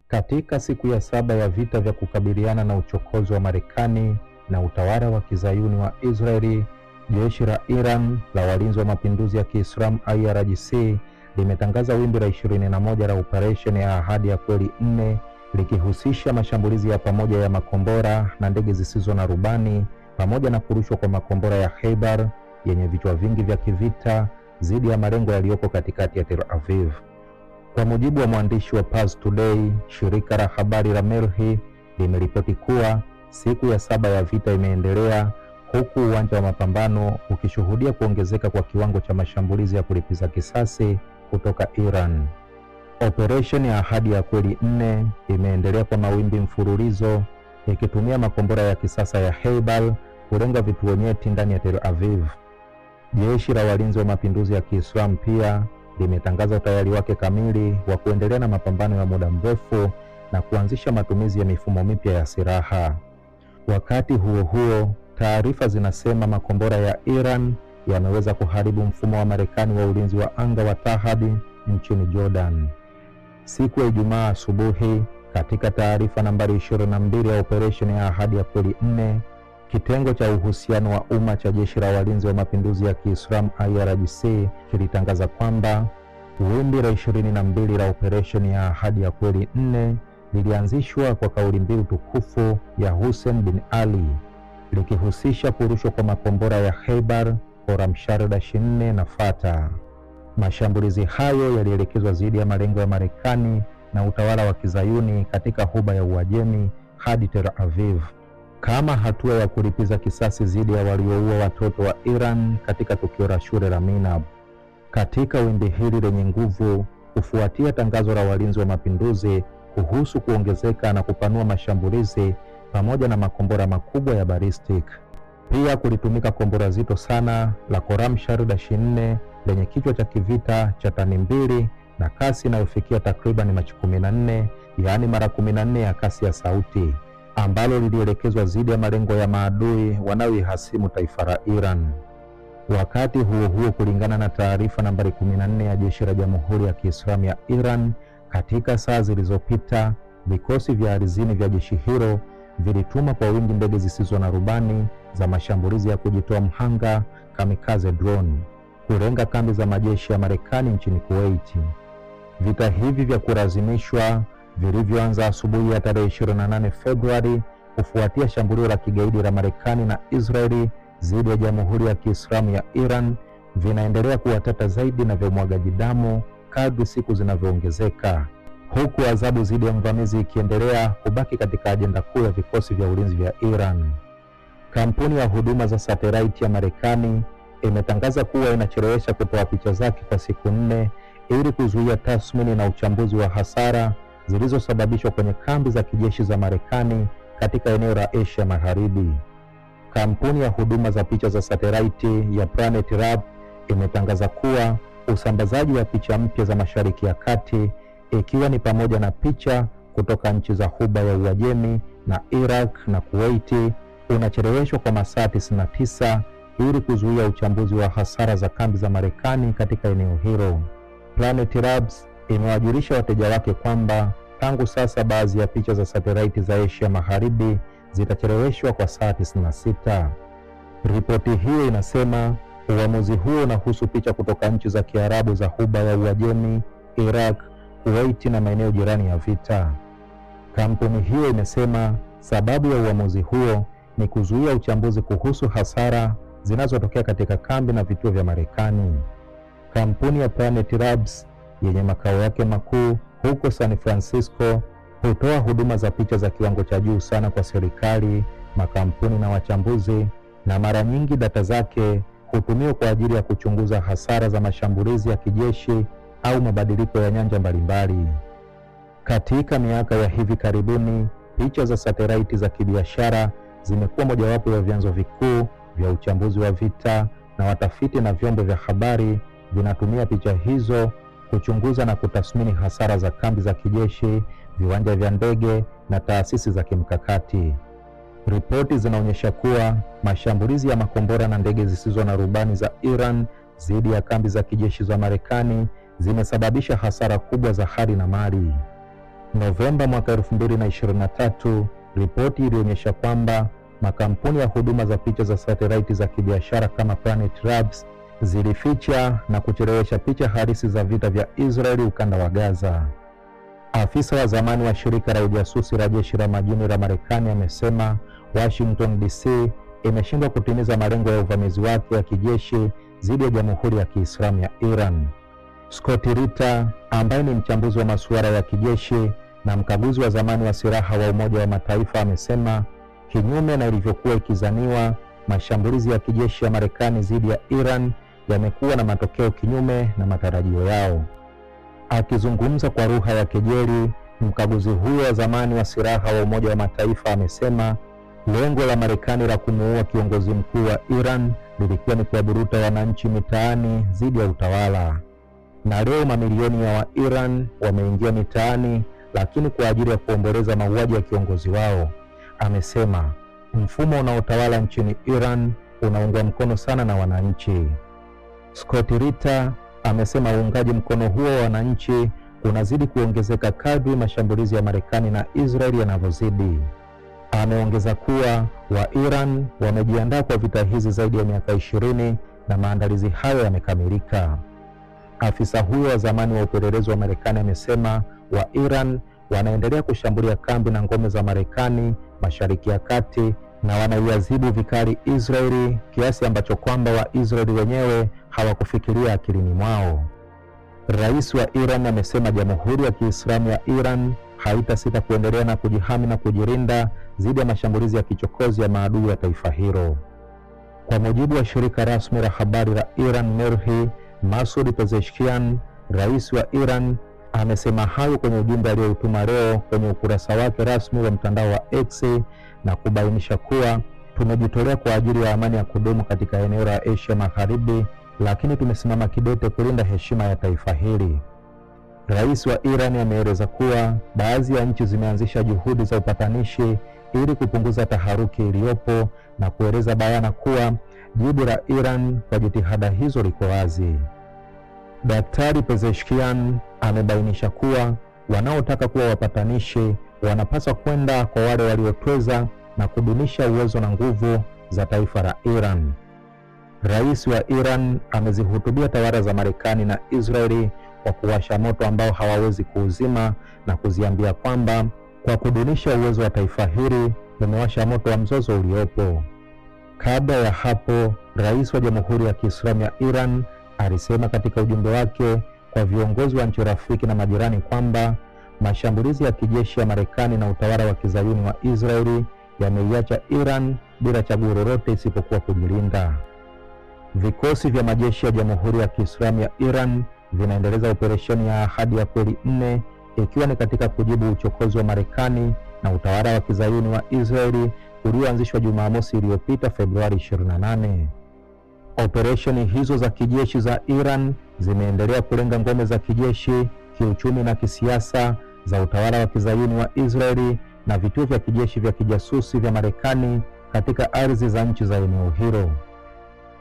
Katika siku ya 7 ya vita vya kukabiliana na uchokozi wa Marekani na utawala wa kizayuni wa Israeli, jeshi la Iran la walinzi wa mapinduzi ya Kiislamu IRGC limetangaza wimbi la 21 la operesheni ya Ahadi ya Kweli 4 likihusisha mashambulizi ya pamoja ya makombora na ndege zisizo na rubani pamoja na kurushwa kwa makombora ya Khaibar yenye vichwa vingi vya kivita dhidi ya malengo yaliyoko katikati ya Tel Aviv. Kwa mujibu wa mwandishi wa Pars Today, shirika la habari la Melhi limeripoti kuwa siku ya 7 ya vita imeendelea huku uwanja wa mapambano ukishuhudia kuongezeka kwa kiwango cha mashambulizi ya kulipiza kisasi kutoka Iran. Operesheni ya Ahadi ya Kweli 4 imeendelea kwa mawimbi mfululizo ikitumia makombora ya kisasa ya Khaibar kulenga vituo nyeti ndani ya Tel Aviv. Jeshi la walinzi wa mapinduzi ya Kiislamu pia limetangaza utayari wake kamili wa kuendelea na mapambano ya muda mrefu na kuanzisha matumizi ya mifumo mipya ya silaha. Wakati huo huo, taarifa zinasema makombora ya Iran yameweza kuharibu mfumo wa Marekani wa ulinzi wa anga wa Tahad nchini Jordan. Siku ya Ijumaa asubuhi, katika taarifa nambari 22 ya operesheni ya Ahadi ya Kweli 4, kitengo cha uhusiano wa umma cha jeshi la walinzi wa mapinduzi ya Kiislamu IRGC kilitangaza kwamba wimbi la 22 la operesheni ya Ahadi ya Kweli 4 lilianzishwa kwa kauli mbiu tukufu ya Hussein bin Ali, likihusisha kurushwa kwa makombora ya Khaibar, Khorramshahr-4 na Fatah. Mashambulizi hayo yalielekezwa dhidi ya malengo ya Marekani na utawala wa kizayuni katika Ghuba ya Uajemi hadi Tel Aviv, kama hatua ya kulipiza kisasi dhidi ya walioua watoto wa Iran katika tukio la shule la Minab. Katika wimbi hili lenye nguvu, kufuatia tangazo la walinzi wa mapinduzi kuhusu kuongezeka na kupanua mashambulizi pamoja na makombora makubwa ya ballistic. Pia kulitumika kombora zito sana la Khorramshahr-4 lenye kichwa cha kivita cha tani 2 na kasi inayofikia takriban Mach 14, yaani mara 14 ya kasi ya sauti, ambalo lilielekezwa dhidi ya malengo ya maadui wanaoihasimu taifa la Iran. Wakati huo huo, kulingana na taarifa nambari 14 ya jeshi la Jamhuri ya Kiislamu ya Iran, katika saa zilizopita vikosi vya ardhini vya jeshi hilo vilituma kwa wingi ndege zisizo na rubani za mashambulizi ya kujitoa mhanga kamikaze drone kulenga kambi za majeshi ya Marekani nchini Kuwait. Vita hivi vya kulazimishwa vilivyoanza asubuhi ya tarehe 28 Februari kufuatia shambulio la kigaidi la Marekani na Israeli dhidi ya Jamhuri ya Kiislamu ya Iran vinaendelea kuwa tata zaidi na vya umwagaji damu kadri siku zinavyoongezeka, huku adhabu dhidi ya mvamizi ikiendelea kubaki katika ajenda kuu ya vikosi vya ulinzi vya Iran. Kampuni ya huduma za satellite ya Marekani imetangaza kuwa inachelewesha kutoa picha zake kwa siku 4 ili kuzuia tathmini na uchambuzi wa hasara zilizosababishwa kwenye kambi za kijeshi za Marekani katika eneo la Asia Magharibi. Kampuni ya huduma za picha za satellite ya Planet Labs imetangaza kuwa usambazaji wa picha mpya za Mashariki ya Kati, ikiwa ni pamoja na picha kutoka nchi za Ghuba ya Uajemi na Iraq na Kuwait, unacheleweshwa kwa masaa 99 ili kuzuia uchambuzi wa hasara za kambi za Marekani katika eneo hilo. Planet Labs imewajulisha wateja wake kwamba tangu sasa baadhi ya picha za satellite za Asia Magharibi zitacheleweshwa kwa saa 96. Ripoti hiyo inasema uamuzi huo unahusu picha kutoka nchi za Kiarabu za Ghuba ya Uajemi, Iraq, Kuwait na maeneo jirani ya vita. Kampuni hiyo imesema sababu ya uamuzi huo ni kuzuia uchambuzi kuhusu hasara zinazotokea katika kambi na vituo vya Marekani. Kampuni ya Planet Labs yenye makao yake makuu huko San Francisco hutoa huduma za picha za kiwango cha juu sana kwa serikali, makampuni na wachambuzi, na mara nyingi data zake hutumiwa kwa ajili ya kuchunguza hasara za mashambulizi ya kijeshi au mabadiliko ya nyanja mbalimbali. Katika miaka ya hivi karibuni, picha za satellite za kibiashara zimekuwa mojawapo ya vyanzo vikuu vya uchambuzi wa vita, na watafiti na vyombo vya habari vinatumia picha hizo kuchunguza na kutathmini hasara za kambi za kijeshi, viwanja vya ndege na taasisi za kimkakati. Ripoti zinaonyesha kuwa mashambulizi ya makombora na ndege zisizo na rubani za Iran dhidi ya kambi za kijeshi za Marekani zimesababisha hasara kubwa za hali na mali. Novemba mwaka 2023, ripoti ilionyesha kwamba makampuni ya huduma za picha za satelaiti za kibiashara kama Planet Labs zilificha na kuchelewesha picha halisi za vita vya Israeli ukanda wa Gaza. Afisa wa zamani wa shirika la ujasusi la jeshi la majini la Marekani amesema Washington DC imeshindwa kutimiza malengo ya uvamizi wake wa kijeshi dhidi ya Jamhuri ya Kiislamu ya Iran. Scott Ritter ambaye ni mchambuzi wa masuala ya kijeshi na mkaguzi wa zamani wa silaha wa Umoja wa Mataifa amesema kinyume na ilivyokuwa ikizaniwa, mashambulizi ya kijeshi ya Marekani dhidi ya Iran yamekuwa na matokeo kinyume na matarajio yao. Akizungumza kwa lugha ya kejeli, mkaguzi huyo wa zamani wa silaha wa Umoja wa Mataifa amesema lengo la Marekani la kumuua kiongozi mkuu wa Iran lilikuwa ni kuwaburuta wananchi mitaani dhidi ya utawala. Na leo mamilioni ya Wairan wameingia mitaani, lakini kwa ajili ya kuomboleza mauaji ya kiongozi wao. Amesema mfumo unaotawala nchini Iran unaungwa mkono sana na wananchi. Scott Ritter amesema uungaji mkono huo wa wananchi unazidi kuongezeka kadri mashambulizi ya Marekani na Israeli yanavyozidi. Ameongeza kuwa Wairan wamejiandaa kwa vita hizi zaidi ya miaka 20 na maandalizi hayo yamekamilika. Afisa huyo wa zamani wa upelelezi wa Marekani amesema Wairan wanaendelea kushambulia kambi na ngome za Marekani Mashariki ya Kati na wanaiadhibu vikali Israeli kiasi ambacho kwamba Waisraeli wenyewe hawakufikiria akilini mwao. Rais wa Iran amesema Jamhuri ya Kiislamu ya Iran haitasita kuendelea na kujihami na kujilinda dhidi ya mashambulizi ya kichokozi ya maadui ya taifa hilo. Kwa mujibu wa shirika rasmi la habari la Iran MERHI, Masoud Pezeshkian, rais wa Iran, amesema hayo kwenye ujumbe aliyoutuma leo kwenye ukurasa wake rasmi wa mtandao wa X na kubainisha kuwa tumejitolea kwa ajili ya amani ya kudumu katika eneo la Asia Magharibi, lakini tumesimama kidete kulinda heshima ya taifa hili. Rais wa Iran ameeleza kuwa baadhi ya nchi zimeanzisha juhudi za upatanishi ili kupunguza taharuki iliyopo na kueleza bayana kuwa jibu la Iran kwa jitihada hizo liko wazi. Daktari Pezeshkian amebainisha kuwa wanaotaka kuwa wapatanishi wanapaswa kwenda kwa wale waliotweza na kudumisha uwezo na nguvu za taifa la Iran. Rais wa Iran amezihutubia tawala za Marekani na Israeli kwa kuwasha moto ambao hawawezi kuuzima na kuziambia kwamba kwa kudumisha uwezo wa taifa hili umewasha moto wa mzozo uliopo. Kabla ya hapo, rais wa Jamhuri ya Kiislamu ya Iran alisema katika ujumbe wake kwa viongozi wa nchi rafiki na majirani kwamba mashambulizi ya kijeshi ya Marekani na utawala wa kizayuni wa Israeli yameiacha Iran bila chaguo lolote isipokuwa kujilinda. Vikosi vya majeshi ya Jamhuri ya Kiislamu ya Iran vinaendeleza operesheni ya Ahadi ya Kweli 4 ikiwa ni katika kujibu uchokozi wa Marekani na utawala wa kizayuni wa Israeli ulioanzishwa Jumamosi iliyopita Februari 28. Operesheni hizo za kijeshi za Iran zimeendelea kulenga ngome za kijeshi, kiuchumi na kisiasa za utawala wa kizayuni wa Israeli na vituo vya kijeshi vya kijasusi vya Marekani katika ardhi za nchi za eneo hilo.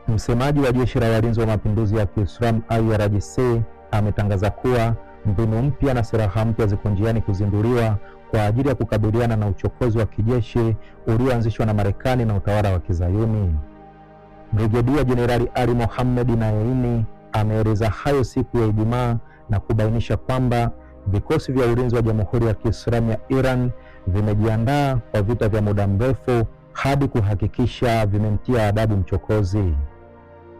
Msemaji wa Jeshi la Walinzi wa Mapinduzi ya Kiislamu IRGC ametangaza kuwa mbinu mpya na silaha mpya ziko njiani kuzinduliwa kwa ajili ya kukabiliana na uchokozi wa kijeshi ulioanzishwa na Marekani na utawala wa kizayuni. Brigedia Jenerali Ali Mohammed Naeini ameeleza hayo siku ya Ijumaa na kubainisha kwamba vikosi vya ulinzi wa Jamhuri ya Kiislamu ya Iran vimejiandaa kwa vita vya muda mrefu hadi kuhakikisha vimemtia adabu mchokozi.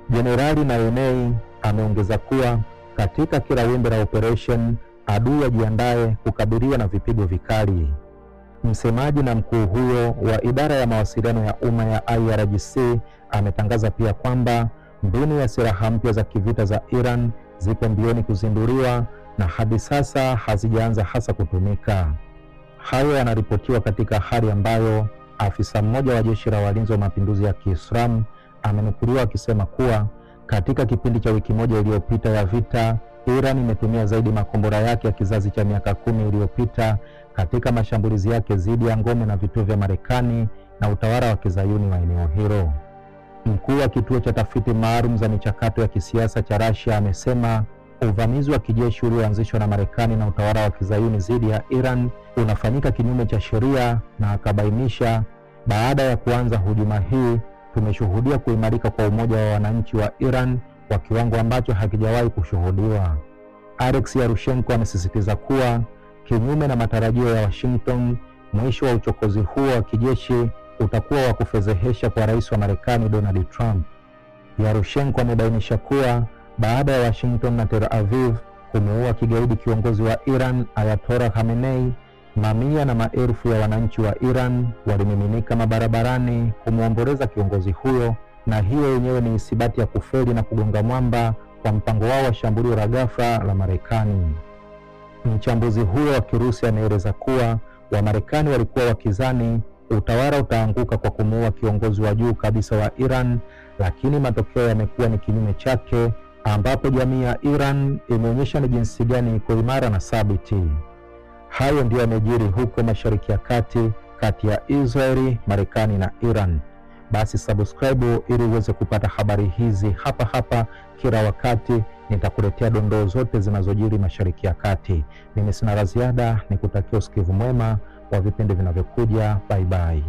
Jenerali Naeini ameongeza kuwa katika kila wimbi la operation adui ajiandae kukabiliwa na vipigo vikali. Msemaji na mkuu huyo wa idara ya mawasiliano ya umma ya IRGC ametangaza pia kwamba mbinu ya silaha mpya za kivita za Iran ziko mbioni kuzinduliwa na hadi sasa hazijaanza hasa kutumika. Hayo yanaripotiwa katika hali ambayo afisa mmoja wa Jeshi la Walinzi wa Mapinduzi ya Kiislamu amenukuliwa akisema kuwa katika kipindi cha wiki moja iliyopita ya vita, Iran imetumia zaidi makombora yake ya kizazi cha miaka 10 iliyopita katika mashambulizi yake dhidi ya ngome na vituo vya Marekani na utawala wa kizayuni wa eneo hilo. Mkuu wa kituo cha tafiti maalum za michakato ya kisiasa cha Russia amesema uvamizi wa kijeshi ulioanzishwa na Marekani na utawala wa kizayuni dhidi ya Iran unafanyika kinyume cha sheria, na akabainisha, baada ya kuanza hujuma hii tumeshuhudia kuimarika kwa umoja wa wananchi wa Iran kwa kiwango ambacho hakijawahi kushuhudiwa. Alexei Yaroshenko amesisitiza kuwa kinyume na matarajio ya Washington, mwisho wa uchokozi huo wa kijeshi utakuwa wa kufedhehesha kwa rais wa Marekani Donald Trump. Yaroshenko amebainisha kuwa baada ya Washington na Tel Aviv kumuua kigaidi kiongozi wa Iran Ayatollah Khamenei, mamia na maelfu ya wananchi wa Iran walimiminika mabarabarani kumwomboleza kiongozi huyo, na hiyo yenyewe ni isibati ya kufeli na kugonga mwamba kwa mpango wao wa shambulio la ghafla la Marekani. Mchambuzi huyo wa Kirusi anaeleza kuwa Wamarekani walikuwa wakizani utawala utaanguka kwa kumuua kiongozi wa juu kabisa wa Iran, lakini matokeo yamekuwa ni kinyume chake, ambapo jamii ya Iran imeonyesha ni jinsi gani iko imara na thabiti. Hayo ndiyo yamejiri huko Mashariki ya Kati, kati ya Israeli, Marekani na Iran. Basi subscribe ili uweze kupata habari hizi hapa hapa kila wakati. Nitakuletea dondoo zote zinazojiri Mashariki ya Kati. Mimi sina la ziada, nikutakia usikivu mwema wa vipindi vinavyokuja. Bye bye.